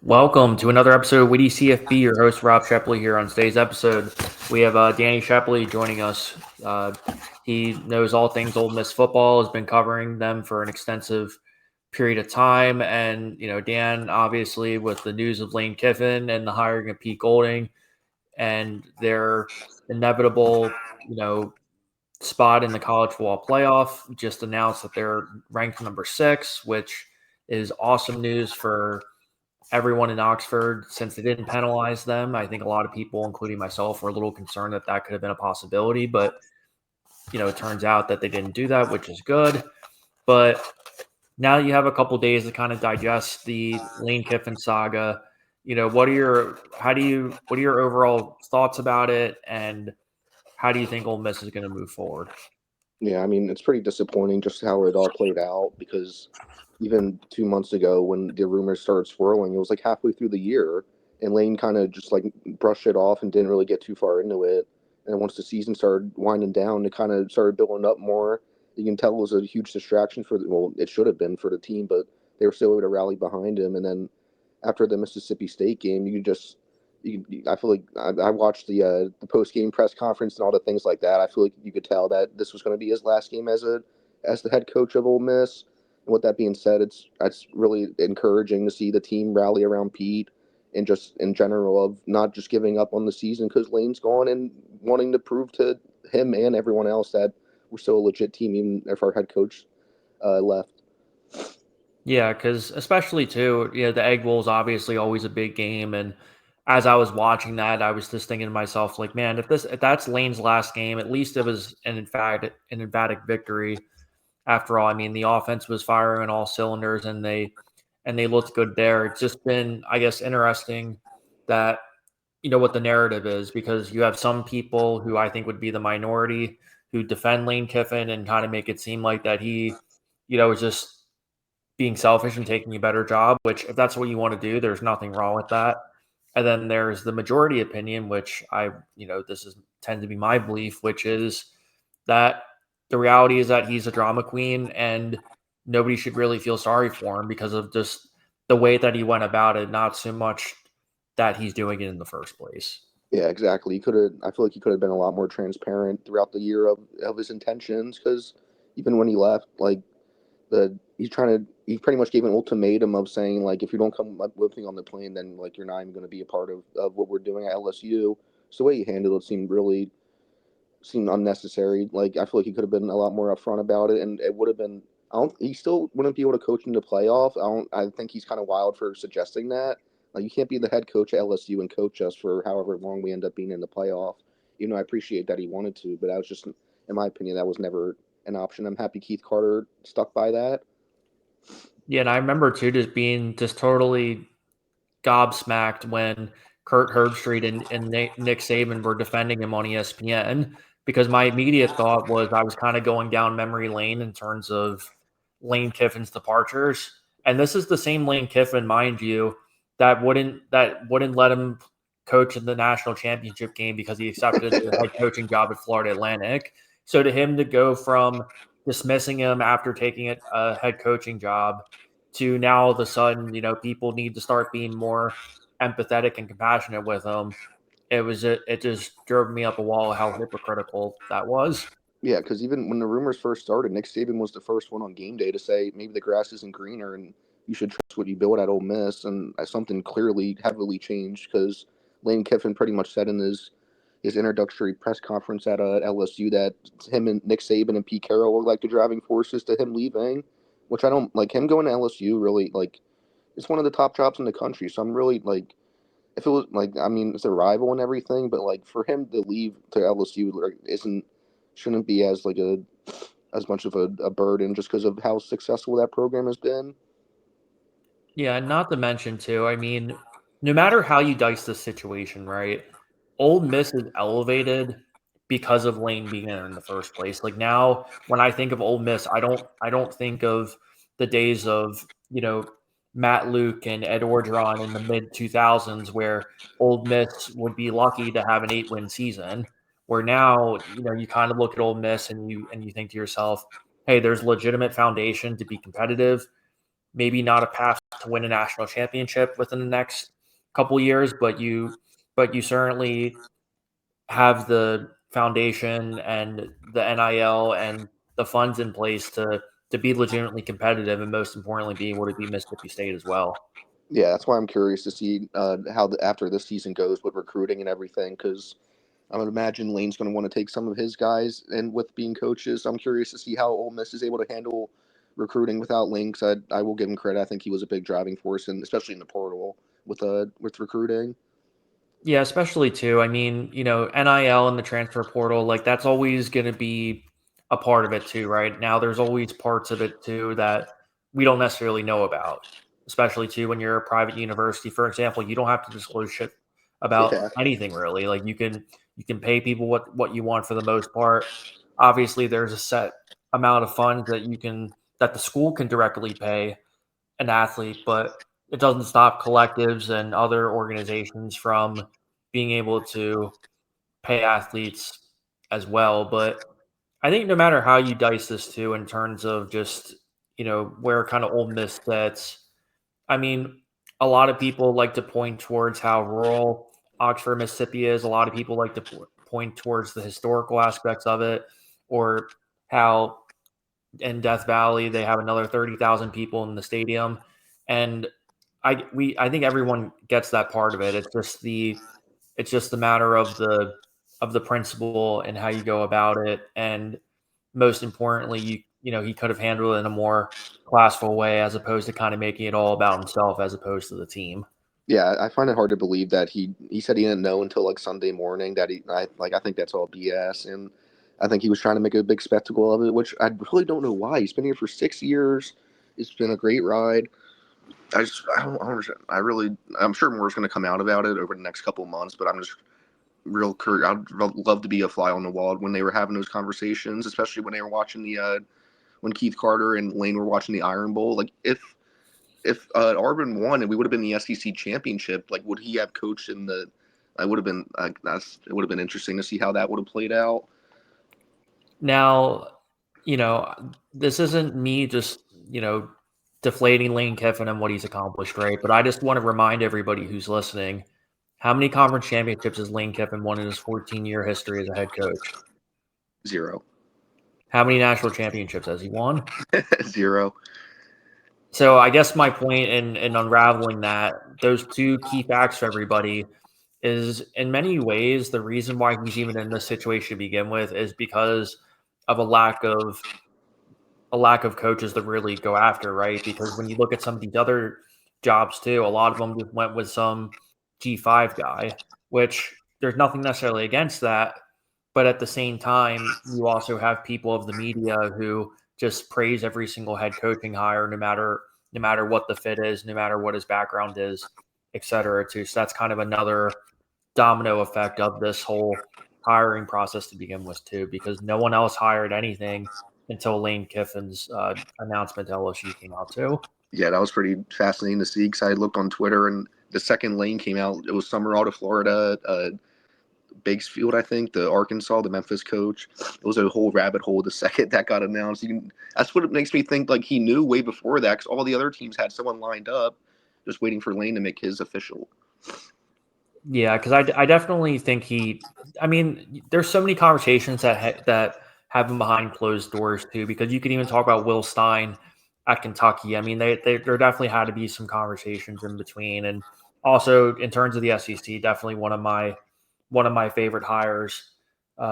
Welcome to another episode of Witty CFB. Your host, Rob Sheply, here on today's episode. We have Danny Sheply joining us. He knows all things Ole Miss football, has been covering them for an extensive period of time. And, Dan, obviously, with the news of Lane Kiffin and the hiring of Pete Golding and their inevitable, spot in the college football playoff, just announced that they're ranked number 6, which is awesome news for everyone in Oxford since they didn't penalize them. I think a lot of people, including myself, were a little concerned that that could have been a possibility, but it turns out that they didn't do that, which is good. But now you have a couple days to kind of digest the Lane Kiffin saga. What are your overall thoughts about it, and how do you think Ole Miss is going to move forward? Yeah, I mean, it's pretty disappointing just how it all played out because even 2 months ago when the rumors started swirling, it was like halfway through the year and Lane kind of just like brushed it off and didn't really get too far into it. And once the season started winding down, it kind of started building up more. You can tell it was a huge distraction well, it should have been for the team, but they were still able to rally behind him. And then after the Mississippi State game, I feel like I watched the post game press conference and all the things like that. I feel like you could tell that this was going to be his last game as the head coach of Ole Miss. And with that being said, it's really encouraging to see the team rally around Pete and just in general of not just giving up on the season because Lane's gone and wanting to prove to him and everyone else that we're still a legit team even if our head coach left. Yeah, because especially too, the Egg Bowl is obviously always a big game, and as I was watching that, I was just thinking to myself, like, man, if that's Lane's last game, at least it was an emphatic victory. After all, I mean, the offense was firing on all cylinders, and they looked good there. It's just been, I guess, interesting that what the narrative is, because you have some people who I think would be the minority who defend Lane Kiffin and kind of make it seem like that he, is just being selfish and taking a better job, which if that's what you want to do, there's nothing wrong with that. And then there's the majority opinion, which this is tend to be my belief, which is that the reality is that he's a drama queen and nobody should really feel sorry for him because of just the way that he went about it, not so much that he's doing it in the first place. Yeah, exactly. He could have. I feel like he could have been a lot more transparent throughout the year of his intentions because even when he left, like he pretty much gave an ultimatum of saying like if you don't come up with me on the plane, then like you're not even going to be a part of what we're doing at LSU. So the way he handled it seemed unnecessary. Like I feel like he could have been a lot more upfront about it, and it would have been. I don't. He still wouldn't be able to coach in the playoff. I don't. I think he's kind of wild for suggesting that. Like you can't be the head coach at LSU and coach us for however long we end up being in the playoff. I appreciate that he wanted to, but that was just, in my opinion, that was never an option. I'm happy Keith Carter stuck by that. Yeah, and I remember too just being just totally gobsmacked when Kurt Herbstreit and Nick Saban were defending him on ESPN, because my immediate thought was I was kind of going down memory lane in terms of Lane Kiffin's departures. And this is the same Lane Kiffin, mind you, that wouldn't let him coach in the national championship game because he accepted the head coaching job at Florida Atlantic. So to him to go from dismissing him after taking a head coaching job to now all of a sudden, people need to start being more empathetic and compassionate with him. It just drove me up a wall how hypocritical that was. Yeah, because even when the rumors first started, Nick Saban was the first one on game day to say maybe the grass isn't greener and you should trust what you build at Ole Miss. And something clearly heavily changed because Lane Kiffin pretty much said in his introductory press conference at LSU that him and Nick Saban and Pete Carroll were like the driving forces to him leaving, which I don't like. Him going to LSU really like it's one of the top jobs in the country. So I'm really like if it was like I mean it's a rival and everything, but like for him to leave to LSU like, isn't shouldn't be as much of a burden just because of how successful that program has been. Yeah, and not to mention too, I mean, no matter how you dice the situation, right? Ole Miss is elevated because of Lane being there in the first place. Like now, when I think of Ole Miss, I don't think of the days of Matt Luke and Ed Orgeron in the mid 2000s, where Ole Miss would be lucky to have an 8-win season. Where now, you kind of look at Ole Miss and you think to yourself, hey, there's legitimate foundation to be competitive. Maybe not a path to win a national championship within the next couple years, but you certainly have the foundation and the NIL and the funds in place to be legitimately competitive, and most importantly, being able to beat Mississippi State as well. Yeah, that's why I'm curious to see how after this season goes with recruiting and everything, because I would imagine Lane's going to want to take some of his guys and with being coaches. I'm curious to see how Ole Miss is able to handle recruiting without Lane. Because I will give him credit. I think he was a big driving force, and especially in the portal with recruiting. Yeah, especially too. I mean, NIL and the transfer portal, like that's always going to be a part of it too, right? Now, there's always parts of it too that we don't necessarily know about, especially too when you're a private university. For example, you don't have to disclose shit about Yeah, anything really. Like you can pay people what you want for the most part. Obviously, there's a set amount of funds that the school can directly pay an athlete, but it doesn't stop collectives and other organizations from being able to pay athletes as well. But I think no matter how you dice this too, in terms of just, where kind of Ole Miss sits, I mean, a lot of people like to point towards how rural Oxford, Mississippi is. A lot of people like to point towards the historical aspects of it, or how in Death Valley they have another 30,000 people in the stadium. And I think everyone gets that part of it. It's just the matter of the principle and how you go about it. And most importantly, he could have handled it in a more classful way as opposed to kind of making it all about himself as opposed to the team. yeah. I find it hard to believe that he said he didn't know until like Sunday morning that I think that's all BS, and I think he was trying to make a big spectacle of it, which I really don't know why. He's been here for 6 years. It's been a great ride. I don't understand. I'm sure more is going to come out about it over the next couple of months, but I'm just real curious. I'd love to be a fly on the wall when they were having those conversations, especially when they were watching when Keith Carter and Lane were watching the Iron Bowl. Like if Arbin won and we would have been the SEC championship, like would he have coached in the? I would have been. It would have been interesting to see how that would have played out. Now, this isn't me just, deflating Lane Kiffin and what he's accomplished, right? But I just want to remind everybody who's listening, how many conference championships has Lane Kiffin won in his 14-year history as a head coach? 0. How many national championships has he won? 0. So I guess my point in unraveling those two key facts for everybody is in many ways the reason why he's even in this situation to begin with is because of a lack of coaches to really go after, right? Because when you look at some of these other jobs too, a lot of them just went with some G5 guy, which there's nothing necessarily against that. But at the same time, you also have people of the media who just praise every single head coaching hire, no matter what the fit is, no matter what his background is, et cetera, too. So that's kind of another domino effect of this whole hiring process to begin with, too, because no one else hired anything until Lane Kiffin's announcement to LSU came out too. Yeah, that was pretty fascinating to see because I looked on Twitter and the second Lane came out. It was Summerall to Florida, Bakesfield, I think, the Arkansas, the Memphis coach. It was a whole rabbit hole the second that got announced. That's what it makes me think like he knew way before that because all the other teams had someone lined up just waiting for Lane to make his official. Yeah, because I definitely think I mean, there's so many conversations that happen behind closed doors too, because you could even talk about Will Stein at Kentucky. I mean, there definitely had to be some conversations in between, and also in terms of the SEC, definitely one of my favorite hires